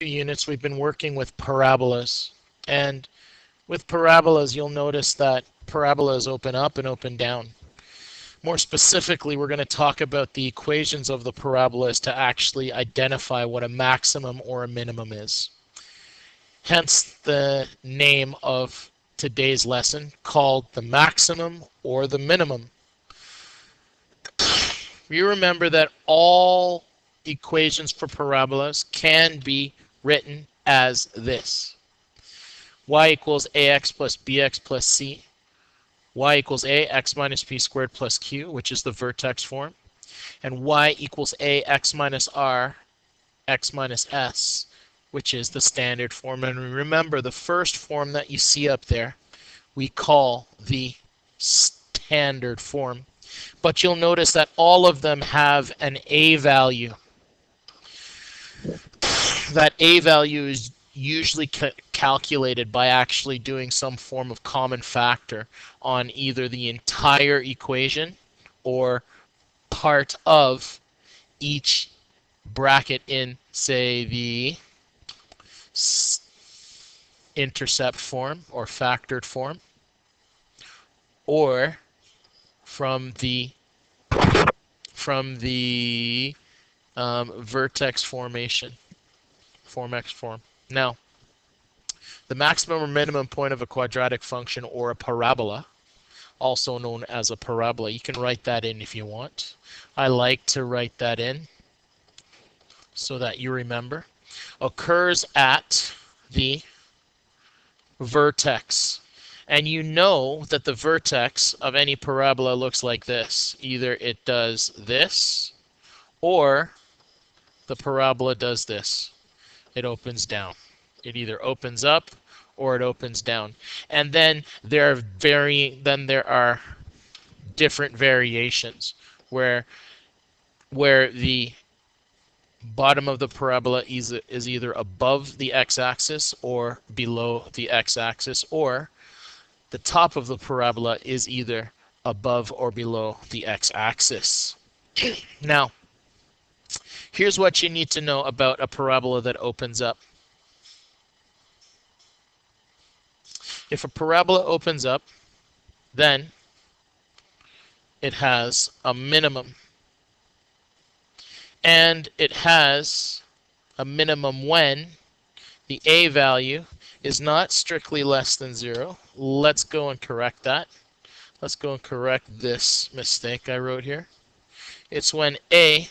Units we've been working with parabolas, and with parabolas you'll notice that parabolas open up and open down. More specifically, we're going to talk about the equations of the parabolas to actually identify what a maximum or a minimum is. Hence the name of today's lesson, called the maximum or the minimum. You remember that all equations for parabolas can be written as this. Y equals ax plus bx plus c. Y equals a, x minus b squared plus q, which is the vertex form. And y equals a, x minus r, x minus s, which is the standard form. And remember, the first form that you see up there, we call the standard form. But you'll notice that all of them have an a value. That a value is usually calculated by actually doing some form of common factor on either the entire equation or part of each bracket in, say, the intercept form or factored form, or from the vertex formation, form x form. Now, the maximum or minimum point of a quadratic function or a parabola, also known as a parabola, you can write that in if you want. I like to write that in so that you remember, occurs at the vertex. And you know that the vertex of any parabola looks like this. Either it does this, or the parabola does this. It opens down. It either opens up or it opens down. And then there are different variations where the bottom of the parabola is either above the x-axis or below the x-axis, or the top of the parabola is either above or below the x-axis. Now, here's what you need to know about a parabola that opens up. If a parabola opens up, then it has a minimum. And it has a minimum when the a value is not strictly less than 0. Let's go and correct that. Let's go and correct this mistake I wrote here. It's when a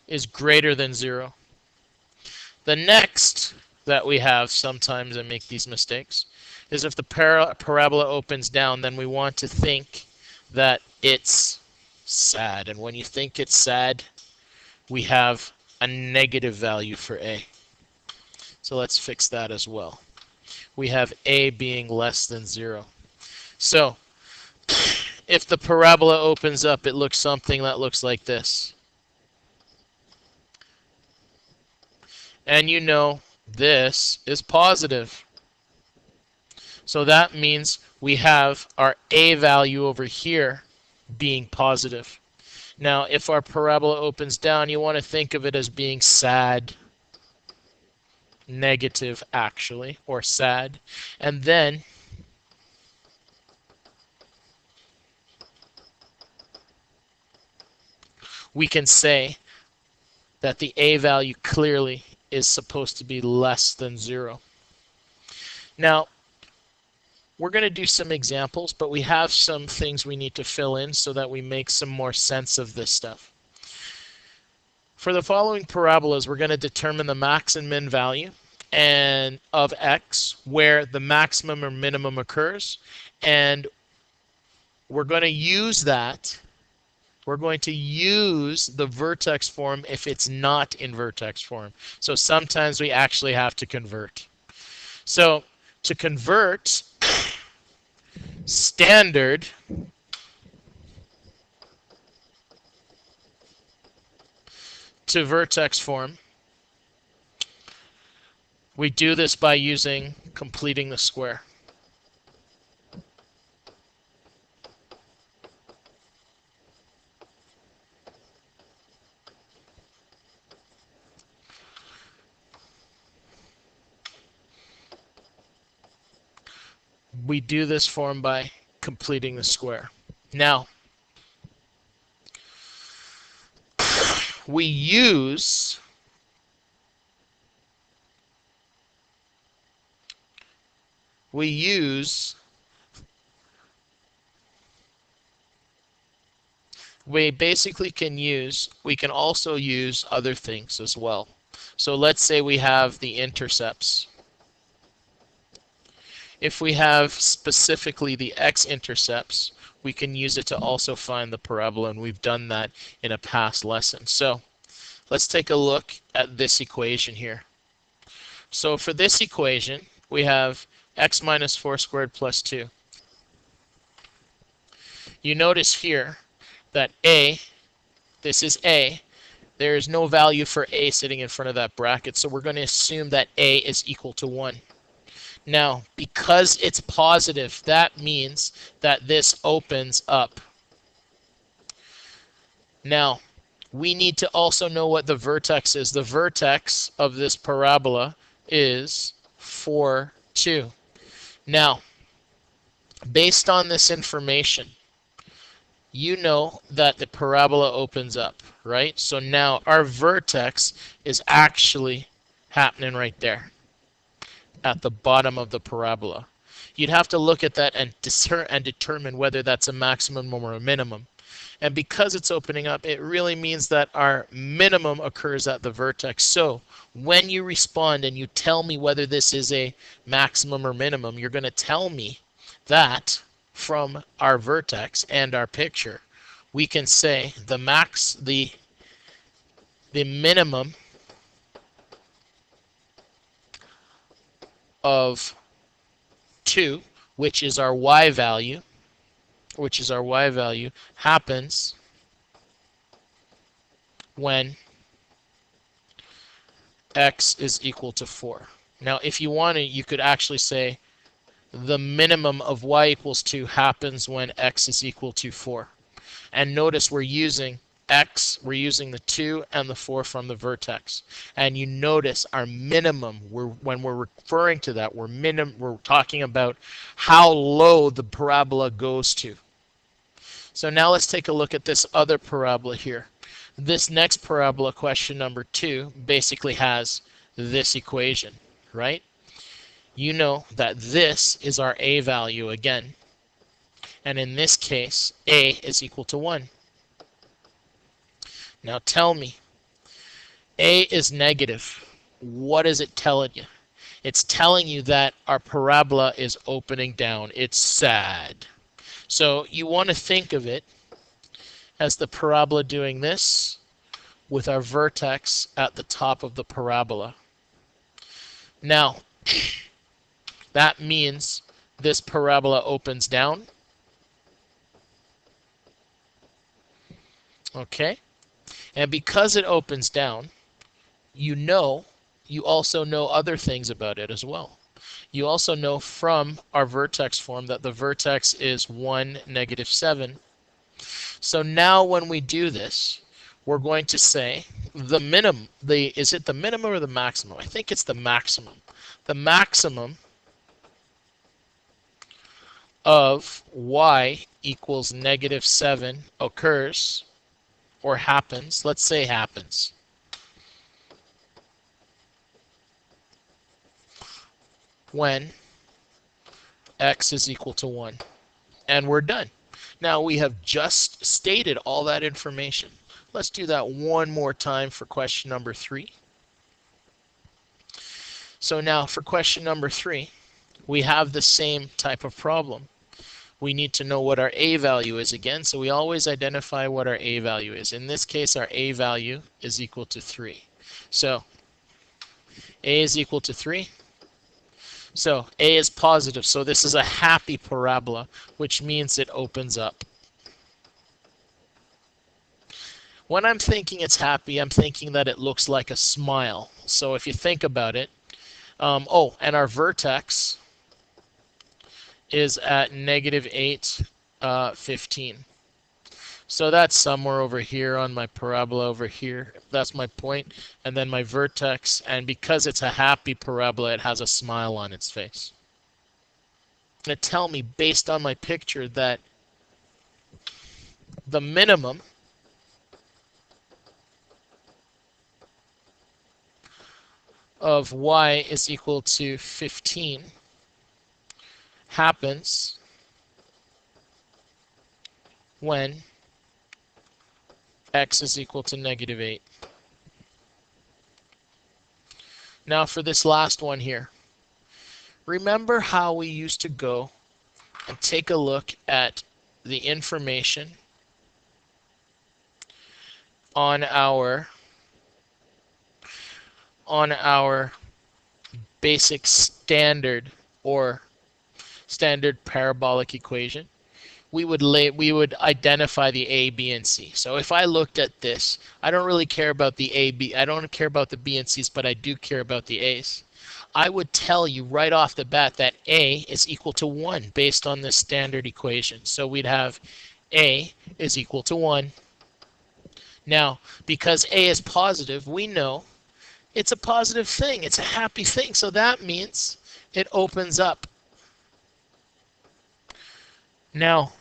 is greater than 0. The next that we have, sometimes I make these mistakes, is if the parabola opens down, then we want to think that it's sad. And when you think it's sad, we have a negative value for a. So let's fix that as well. We have a being less than 0. So if the parabola opens up, it looks something that looks like this. And you know this is positive. So that means we have our a value over here being positive. Now, if our parabola opens down, you want to think of it as being sad, negative actually, or sad. And then we can say that the a value clearly is supposed to be less than 0. Now, we're going to do some examples, but we have some things we need to fill in so that we make some more sense of this stuff. For the following parabolas, we're going to determine the max and min value and of x, where the maximum or minimum occurs, and we're going to use that. We're going to use the vertex form if it's not in vertex form. So sometimes we actually have to convert. So to convert standard to vertex form, we do this by using completing the square. we do this form by completing the square. Now, we use we basically we can also use other things as well. So let's say we have the intercepts. If we have specifically the x-intercepts, we can use it to also find the parabola, and we've done that in a past lesson. So let's take a look at this equation here. So for this equation, we have x minus 4 squared plus 2. You notice here that this is a, there is no value for a sitting in front of that bracket, so we're going to assume that a is equal to 1. Now, because it's positive, that means that this opens up. Now, we need to also know what the vertex is. The vertex of this parabola is 4, 2. Now, based on this information, you know that the parabola opens up, right? So now our vertex is actually happening right there at the bottom of the parabola. You'd have to look at that and determine whether that's a maximum or a minimum. And because it's opening up, it really means that our minimum occurs at the vertex. So when you respond and you tell me whether this is a maximum or minimum, you're going to tell me that from our vertex and our picture, we can say the minimum of 2, which is our y value, happens when x is equal to 4. Now, if you want to, you could actually say the minimum of y equals 2 happens when x is equal to 4. And notice we're using the 2 and the 4 from the vertex. And you notice our minimum, when we're referring to that, we're talking about how low the parabola goes to. So now let's take a look at this other parabola here. This next parabola, question number 2, basically has this equation, right? You know that this is our a value again. And in this case, a is equal to 1. Now tell me, a is negative. What is it telling you? It's telling you that our parabola is opening down. It's sad. So you want to think of it as the parabola doing this with our vertex at the top of the parabola. Now, that means this parabola opens down. Okay? And because it opens down, you also know other things about it as well. You also know from our vertex form that the vertex is 1, negative 7. So now when we do this, we're going to say the minimum, is it the minimum or the maximum? I think it's the maximum. The maximum of y equals negative 7 occurs, or happens, let's say happens, when x is equal to 1. And we're done. Now we have just stated all that information. Let's do that one more time for question number 3. So now for question number 3, we have the same type of problem. We need to know what our a value is again, so we always identify what our a value is. In this case, our a value is equal to 3. So a is equal to 3. So a is positive, so this is a happy parabola, which means it opens up. When I'm thinking it's happy, I'm thinking that it looks like a smile. So if you think about it, and our vertex is at negative 8, 15. So that's somewhere over here on my parabola over here. That's my point. And then my vertex, and because it's a happy parabola, it has a smile on its face. going to tell me based on my picture that the minimum of y is equal to 15 happens when x is equal to -8. Now for this last one here, remember how we used to go and take a look at the information on our basic standard or standard parabolic equation? We would identify the a, b, and c. So if I looked at this, I don't really care about the a, b. I don't care about the b and c's, but I do care about the a's. I would tell you right off the bat that a is equal to 1 based on this standard equation. So we'd have a is equal to 1. Now, because a is positive, we know it's a positive thing. It's a happy thing. So that means it opens up. Now,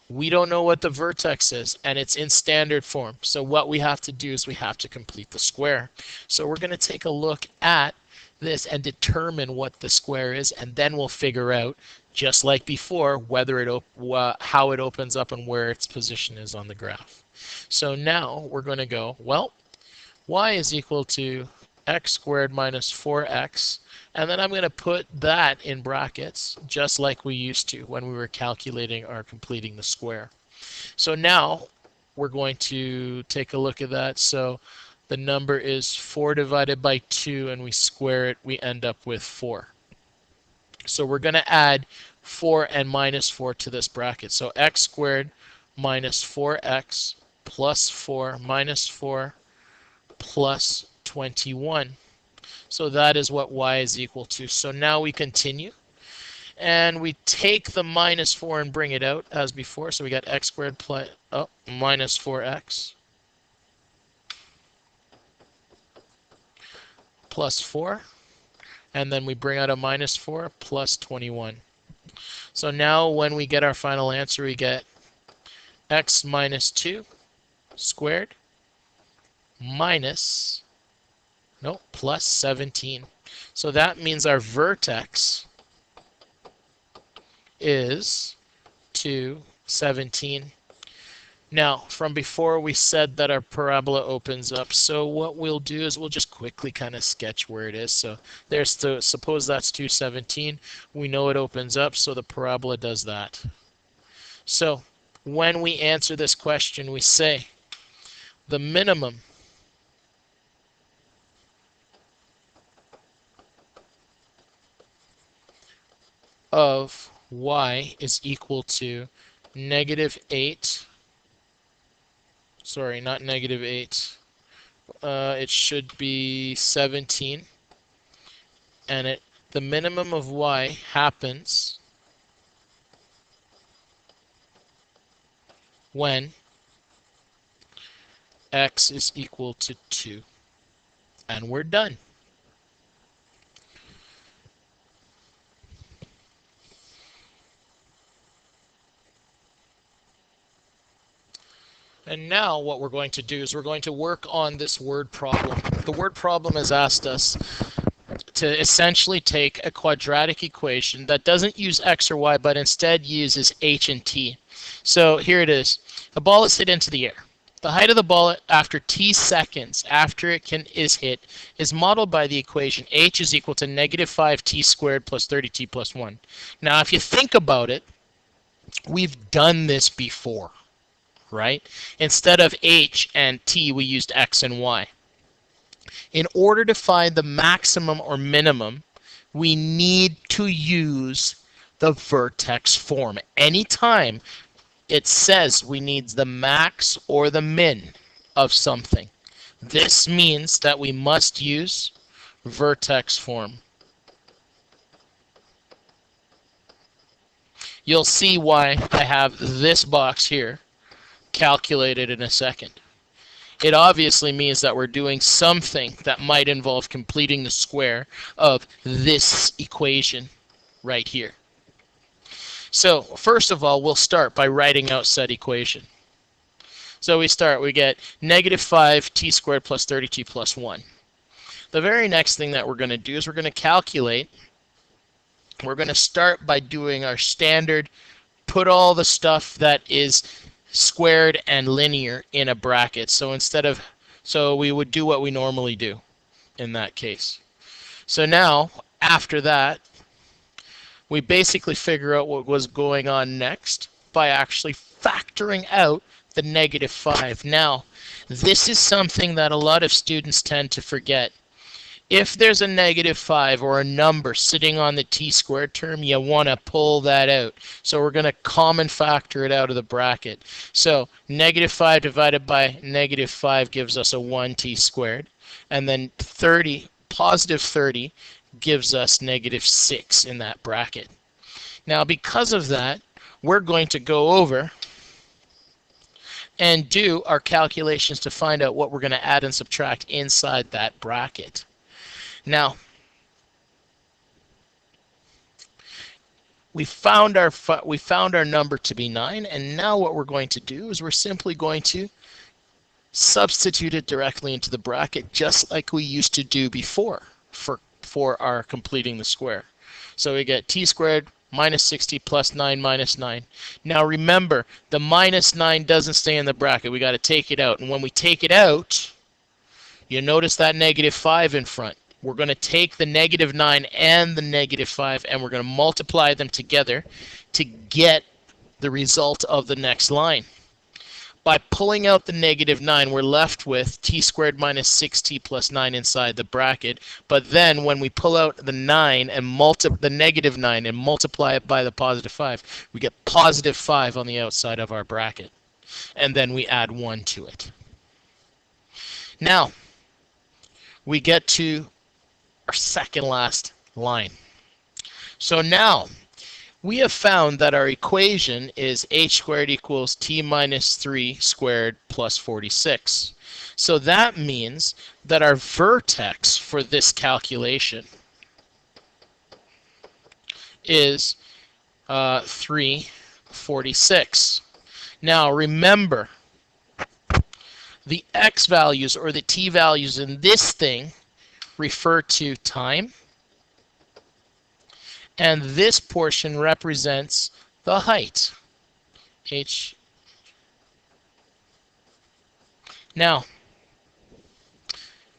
we don't know what the vertex is, and it's in standard form. So what we have to do is we have to complete the square. So we're going to take a look at this and determine what the square is, and then we'll figure out, just like before, whether how it opens up and where its position is on the graph. So now we're going to go, well, y is equal to x squared minus 4x, and then I'm going to put that in brackets just like we used to when we were calculating or completing the square. So now we're going to take a look at that. So the number is 4 divided by 2, and we square it, we end up with 4. So we're going to add 4 and minus 4 to this bracket. So x squared minus 4x plus 4 minus 4 plus 21. So that is what y is equal to. So now we continue, and we take the minus 4 and bring it out as before. So we got x squared minus 4x plus 4, and then we bring out a minus 4 plus 21. So now when we get our final answer, we get x minus 2 squared plus 17. So that means our vertex is 2, 17. Now, from before we said that our parabola opens up, so what we'll do is we'll just quickly kind of sketch where it is. So suppose that's 217. We know it opens up, so the parabola does that. So when we answer this question, we say the minimum of y is equal to -8. Sorry, not -8. It should be 17. And the minimum of y happens when x is equal to 2. And we're done. And now what we're going to do is we're going to work on this word problem. The word problem has asked us to essentially take a quadratic equation that doesn't use x or y, but instead uses h and t. So here it is. A ball is hit into the air. The height of the ball after t seconds after it is hit is modeled by the equation h is equal to -5t squared plus 30t plus 1. Now, if you think about it, we've done this before, right? Instead of h and t, we used x and y. In order to find the maximum or minimum, we need to use the vertex form. Anytime it says we need the max or the min of something, this means that we must use vertex form. You'll see why I have this box here calculated in a second. It obviously means that we're doing something that might involve completing the square of this equation right here. So first of all, we'll start by writing out said equation. So we get negative 5 t squared plus 30t plus 1. The very next thing that we're going to do is we're going to calculate. We're going to start by doing our standard, put all the stuff that is squared and linear in a bracket. So we would do what we normally do in that case. So now, after that, we basically figure out what was going on next by actually factoring out the negative 5. Now, this is something that a lot of students tend to forget. If there's a negative 5 or a number sitting on the t squared term, you want to pull that out. So we're going to common factor it out of the bracket. So negative 5 divided by negative 5 gives us a 1t squared. And then positive 30 gives us negative 6 in that bracket. Now because of that, we're going to go over and do our calculations to find out what we're going to add and subtract inside that bracket. Now, we found our number to be 9, and now what we're going to do is we're simply going to substitute it directly into the bracket, just like we used to do before for our completing the square. So we get t squared minus 60 plus 9 minus 9. Now remember, the minus 9 doesn't stay in the bracket. We got to take it out, and when we take it out, you notice that negative 5 in front. We're going to take the negative 9 and the negative 5, and we're going to multiply them together to get the result of the next line. By pulling out the negative 9, we're left with t squared minus 6t plus 9 inside the bracket. But then when we pull out the 9 and the negative 9 and multiply it by the positive 5, we get positive 5 on the outside of our bracket. And then we add 1 to it. Now, we get to our second last line. So now we have found that our equation is h squared equals t minus 3 squared plus 46. So that means that our vertex for this calculation is 346. Now remember, the x values or the t values in this thing refer to time, and this portion represents the height, h. Now,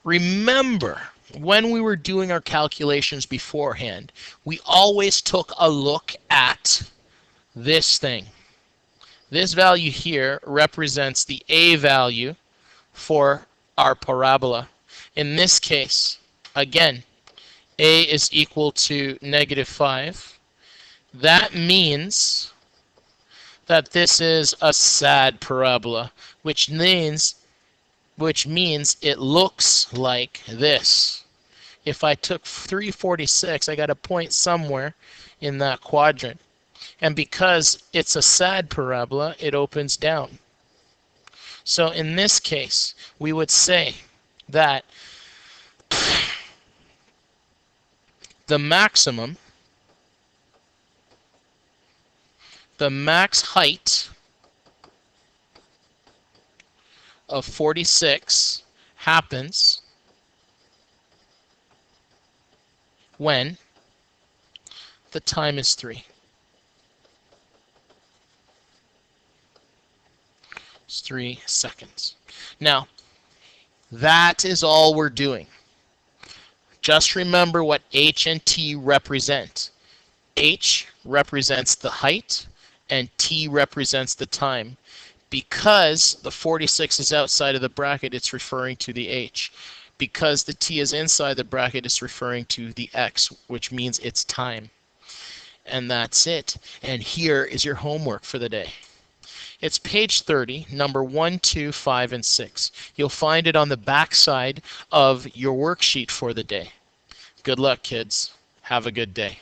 remember, when we were doing our calculations beforehand, we always took a look at this thing. This value here represents the a value for our parabola. In this case, again, a is equal to negative 5. That means that this is a sad parabola, which means it looks like this. If I took 346, I got a point somewhere in that quadrant. And because it's a sad parabola, it opens down. So in this case, we would say that the max height of 46 happens when the time is 3. It's 3 seconds. Now, that is all we're doing. Just remember what h and t represent. H represents the height and t represents the time. Because the 46 is outside of the bracket, it's referring to the h. Because the t is inside the bracket, it's referring to the x, which means it's time. And that's it. And here is your homework for the day. It's page 30, number 1, 2, 5, and 6. You'll find it on the back side of your worksheet for the day. Good luck, kids. Have a good day.